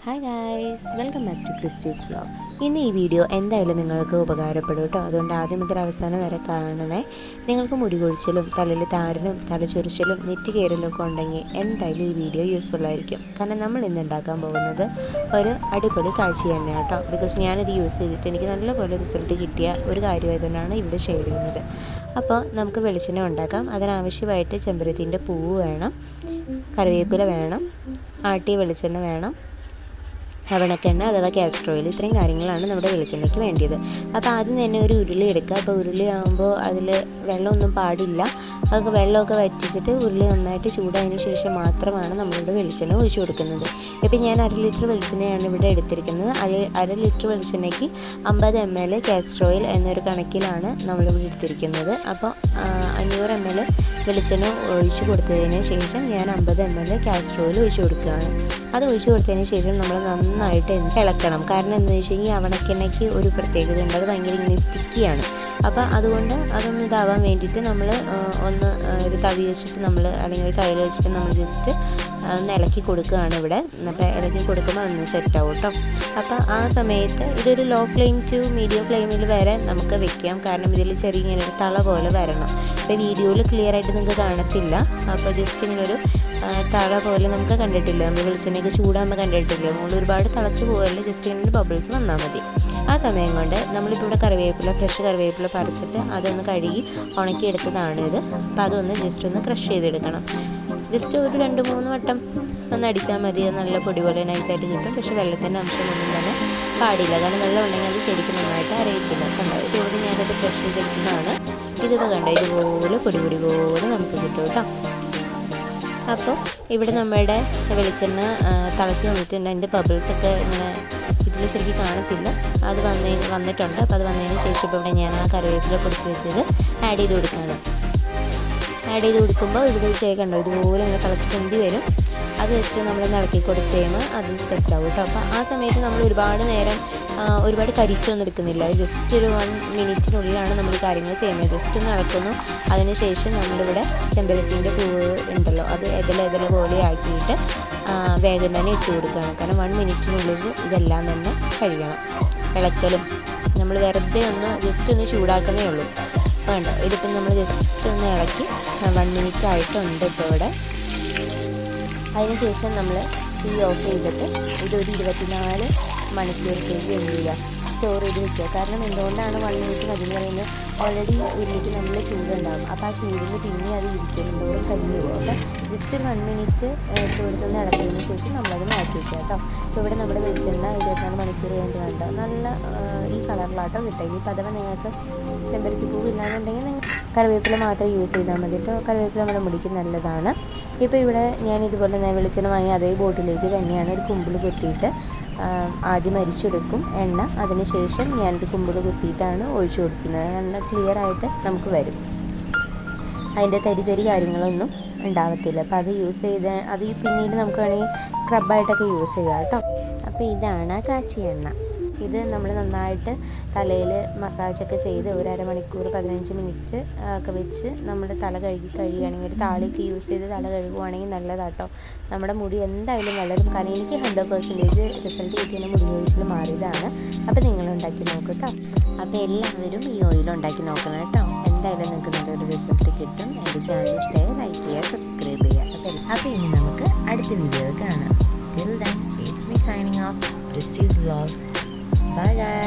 Hi guys, welcome back to Christy's vlog. ഇന്ന് ഈ video എന്തായാലും നിങ്ങൾക്ക് ഉപകാരപ്പെടും കേട്ടോ. അതുകൊണ്ട് ആദ്യം മുതൽ അവസാനം വരെ കാണണേ. നിങ്ങൾക്ക് മുടി കൊഴിച്ചിലും തലയിൽ താരനും തലച്ചൊറിച്ചിലും നെറ്റി കയറലും ഒക്കെ ഉണ്ടെങ്കിൽ എന്തായാലും ഈ വീഡിയോ യൂസ്ഫുൾ ആയിരിക്കും. കാരണം നമ്മൾ ഇന്ന് ഉണ്ടാക്കാൻ പോകുന്നത് ഒരു അടിപൊളി കാച്ചി എണ്ണയാണ് കേട്ടോ. ബിക്കോസ് ഞാനിത് യൂസ് ചെയ്തിട്ട് എനിക്ക് നല്ലപോലെ റിസൾട്ട് കിട്ടിയ ഒരു കാര്യമായതുകൊണ്ടാണ് ഇവിടെ ഷെയർ ചെയ്യുന്നത്. അപ്പോൾ നമുക്ക് വെളിച്ചെണ്ണ ഉണ്ടാക്കാം. അതിനാവശ്യമായിട്ട് ചെമ്പരത്തിൻ്റെ പൂവ് വേണം, കറിവേപ്പില വേണം, ആട്ടിയ വെളിച്ചെണ്ണ വേണം, അവണക്കെണ്ണ അഥവാ കാസ്റ്റർ ഓയിൽ. ഇത്രയും കാര്യങ്ങളാണ് നമ്മുടെ വെളിച്ചെണ്ണയ്ക്ക് വേണ്ടിയത്. അപ്പോൾ ആദ്യം തന്നെ ഒരു ഉരുളി എടുക്കുക. അപ്പോൾ ഉരുളി ആകുമ്പോൾ അതിൽ വെള്ളമൊന്നും പാടില്ല. അതൊക്കെ വെള്ളമൊക്കെ വറ്റിച്ചിട്ട് ഉരുളി നന്നായിട്ട് ചൂടായതിന് ശേഷം മാത്രമാണ് നമ്മളുടെ വെളിച്ചെണ്ണ ഒഴിച്ചു കൊടുക്കുന്നത്. ഇപ്പോൾ ഞാൻ 1/2 ലിറ്റർ വെളിച്ചെണ്ണയാണ് ഇവിടെ എടുത്തിരിക്കുന്നത്. 1/2 ലിറ്റർ വെളിച്ചെണ്ണയ്ക്ക് 50 ml കാസ്റ്റർ ഓയിൽ എന്നൊരു കണക്കിലാണ് നമ്മളിവിടെ എടുത്തിരിക്കുന്നത്. അപ്പോൾ 500 ml വെളിച്ചെണ്ണ ഒഴിച്ചു കൊടുത്തതിന് ശേഷം ഞാൻ 50 ml കാസ്റ്റർ ഓയിൽ ഒഴിച്ചു കൊടുക്കുകയാണ്. അത് ഒഴിച്ചു കൊടുത്തതിന് ശേഷം നമ്മൾ നന്നായിട്ട് ഇളക്കണം. കാരണം എന്താണെന്ന് വെച്ച് കഴിഞ്ഞാൽ ഈ അവണക്കെണ്ണയ്ക്ക് ഒരു പ്രത്യേകത ഉണ്ട്, അത് ഭയങ്കര ഇങ്ങനെ സ്റ്റിക്കിയാണ്. അപ്പോൾ അതുകൊണ്ട് അതൊന്ന് ഇതാവാൻ വേണ്ടിയിട്ട് നമ്മൾ ഒന്ന് ഒരു തവി വെച്ചിട്ട് അല്ലെങ്കിൽ ഒരു കയ്യിൽ വെച്ചിട്ട് നമ്മൾ ജസ്റ്റ് ഒന്ന് ഇളക്കി കൊടുക്കുകയാണ് ഇവിടെ. അപ്പോൾ ഇളക്കി കൊടുക്കുമ്പോൾ അതൊന്ന് സെറ്റാവും കേട്ടോ. അപ്പോൾ ആ സമയത്ത് ഇതൊരു ലോ ഫ്ലെയിം ടു മീഡിയം ഫ്ലെയിമിൽ വരെ നമുക്ക് വെക്കാം. കാരണം ഇതിൽ ചെറിയ ഇങ്ങനെ ഒരു തള പോലെ വരണം. ഇപ്പോൾ വീഡിയോയിൽ ക്ലിയർ ആയിട്ട് നിങ്ങൾക്ക് കാണത്തില്ല. അപ്പോൾ ജസ്റ്റ് ഇങ്ങനൊരു തള പോലെ നമുക്ക് കണ്ടിട്ടില്ല, നമ്മൾ വെളിച്ചെണ്ണയ്ക്ക് ചൂടാകുമ്പോൾ കണ്ടിട്ടില്ല. മുകളിൽ ഒരുപാട് തിളച്ച് പോകല്ലേ, ജസ്റ്റ് ഇങ്ങനെ ബബിൾസ് വന്നാൽ മതി. ആ സമയം കൊണ്ട് നമ്മളിപ്പോൾ ഇവിടെ ഫ്രഷ് കറിവേപ്പില പറിച്ചിട്ട് അതൊന്ന് കഴുകി ഉണക്കിയെടുത്തതാണ് ഇത്. അപ്പോൾ അതൊന്ന് ജസ്റ്റ് ഒന്ന് ക്രഷ് ചെയ്തെടുക്കണം. ജസ്റ്റ് ഒരു 2-3 വട്ടം ഒന്ന് അടിച്ചാൽ മതി. നല്ല പൊടി പോലെ നൈസായിട്ട് കിട്ടും. പക്ഷേ വെള്ളത്തിൻ്റെ അംശമൊന്നും തന്നെ പാടില്ല. കാരണം വെള്ളം ഉണ്ടെങ്കിൽ അത് ശരിക്കും നന്നായിട്ട് അറിയത്തില്ല. കണ്ടോ, ഇതുകൊണ്ട് ഞാനത് ക്രഷ് ചെയ്തെടുക്കുന്നതാണ്. ഇതിപ്പോൾ കണ്ടോ, ഇതുപോലെ പൊടി പോലെ നമുക്ക് കിട്ടും കേട്ടോ. അപ്പോൾ ഇവിടെ നമ്മുടെ വെളിച്ചെണ്ണ തിളച്ച് വന്നിട്ടുണ്ട്. അതിൻ്റെ ബബിൾസൊക്കെ ഇങ്ങനെ ഇതിൽ ശരിക്കും കാണത്തില്ല, അത് വന്നിട്ടുണ്ട്. അപ്പോൾ അത് വന്നതിന് ശേഷം ഇപ്പോൾ ഇവിടെ ഞാൻ ആ കറിവേപ്പില പൊടിച്ച് വെച്ചത് ആഡ് ചെയ്ത് കൊടുക്കുകയാണ്. ആഡ് ചെയ്ത് കൊടുക്കുമ്പോൾ ഇവിടെ കണ്ടോ, ഇതുപോലെ ഇങ്ങനെ തിളച്ച് പൊന്തി വരും. അത് ജസ്റ്റ് നമ്മൾ ഇളക്കി കൊടുത്ത് കഴിയുമ്പോൾ അത് സെറ്റാവും കേട്ടോ. അപ്പോൾ ആ സമയത്ത് നമ്മൾ ഒരുപാട് കരിച്ചൊന്നും എടുക്കുന്നില്ല. ജസ്റ്റ് ഒരു 1 മിനിറ്റിനുള്ളിലാണ് നമ്മൾ കാര്യങ്ങൾ ചെയ്യുന്നത്. ജസ്റ്റ് ഒന്ന് ഇളക്കുന്നു. അതിനുശേഷം നമ്മളിവിടെ ചെമ്പരത്തിൻ്റെ പൂവ് ഉണ്ടല്ലോ, അത് ഇതല പോലെ ആക്കിയിട്ട് വേഗം തന്നെ ഇട്ട് കൊടുക്കുകയാണ്. കാരണം 1 മിനിറ്റിനുള്ളിൽ ഇതെല്ലാം തന്നെ കഴിയണം. ഇളക്കലും നമ്മൾ വെറുതെ ജസ്റ്റ് ഒന്ന് ചൂടാക്കുന്നേ ഉള്ളൂ. വേണ്ട, ഇതിപ്പം നമ്മൾ ജസ്റ്റ് ഒന്ന് ഇളക്കി 1 മിനിറ്റ് ആയിട്ടുണ്ട് ഇപ്പോൾ ഇവിടെ. അതിനുശേഷം നമ്മൾ തീ ഓഫ് ചെയ്തിട്ട് ഇതൊരു 24 മണിക്കൂറത്തേക്ക് എന്ത് ചെയ്യുക, സ്റ്റോർ ചെയ്ത് വെക്കുക. കാരണം എന്തുകൊണ്ടാണ് 1 മിനിറ്റ് മതി എന്ന് പറയുന്നത്, ഓൾറെഡി ഉരുളിക്ക് നല്ല ചൂടുണ്ടാകും. അപ്പോൾ ആ ചൂടിന് പിന്നെ അത് ഇരിക്കുന്നതോടെ കഴിഞ്ഞു പോകും. അപ്പോൾ ജസ്റ്റ് ഒരു 1 മിനിറ്റ് ചൂടത്തൊന്ന് ഇളക്കിയതിന് ശേഷം നമ്മളത് മാറ്റി വയ്ക്കുക കേട്ടോ. ഇപ്പോൾ ഇവിടെ നമ്മുടെ വെളിച്ചെണ്ണ 24 മണിക്കൂർ കഴിഞ്ഞ് കണ്ടോ നല്ല ഈ കളറിലാട്ടോ കിട്ടുക. ഇനി അഥവാ നിങ്ങൾക്ക് ചെമ്പരത്തി പൂവ് ഇല്ലാന്നുണ്ടെങ്കിൽ നിങ്ങൾ കറിവേപ്പില മാത്രം യൂസ് ചെയ്താൽ മതി കേട്ടോ. കറിവേപ്പില നമ്മുടെ മുടിക്ക് നല്ലതാണ്. ഇപ്പോൾ ഇവിടെ ഞാൻ ഇതുപോലെ വെളിച്ചെണ്ണ വാങ്ങി അതേ ബോട്ടിലേക്ക് തന്നെയാണ് ഒരു കുമ്പിൾ കുത്തിയിട്ട് ആദ്യം അരിച്ചെടുക്കും എണ്ണ. അതിനുശേഷം ഞാനൊരു കുമ്പിൾ കുത്തിയിട്ടാണ് ഒഴിച്ചു കൊടുക്കുന്നത്. നല്ല ക്ലിയർ ആയിട്ട് നമുക്ക് വരും. അതിൻ്റെ തരി കാര്യങ്ങളൊന്നും ഉണ്ടാവത്തില്ല. അപ്പോൾ അത് യൂസ് ചെയ്ത് അത് പിന്നീട് നമുക്ക് വേണമെങ്കിൽ സ്ക്രബായിട്ടൊക്കെ യൂസ് ചെയ്യാം കേട്ടോ. അപ്പോൾ ഇതാണ് കാച്ചി എണ്ണ. ഇത് നമ്മൾ നന്നായിട്ട് തലയിൽ മസാജൊക്കെ ചെയ്ത് ഒരു അരമണിക്കൂർ 15 മിനിറ്റ് ഒക്കെ വെച്ച് നമ്മൾ തല കഴിയുകയാണെങ്കിൽ ഒരു താളിയൊക്കെ യൂസ് ചെയ്ത് തല കഴുകുകയാണെങ്കിൽ നല്ലതാട്ടോ. നമ്മുടെ മുടി എന്തായാലും വളരും. കാരണം എനിക്ക് 100% റിസൾട്ട് കിട്ടിയ മുടി കൊഴിച്ചിൽ മാറിയതാണ്. അപ്പോൾ നിങ്ങൾ ഉണ്ടാക്കി നോക്കൂ കേട്ടോ. അപ്പോൾ എല്ലാവരും ഈ ഓയിൽ ഉണ്ടാക്കി നോക്കണം കേട്ടോ. എന്തായാലും നിങ്ങൾക്ക് നല്ലൊരു റിസൾട്ട് കിട്ടും. എൻ്റെ ചാനൽ ഇഷ്ടമായി ലൈക്ക് ചെയ്യുക, സബ്സ്ക്രൈബ് ചെയ്യുക. അപ്പോൾ ഇനി നമുക്ക് അടുത്ത വീഡിയോ കാണാം. Till then, it's me signing off. Christy's vlog. Bye guys.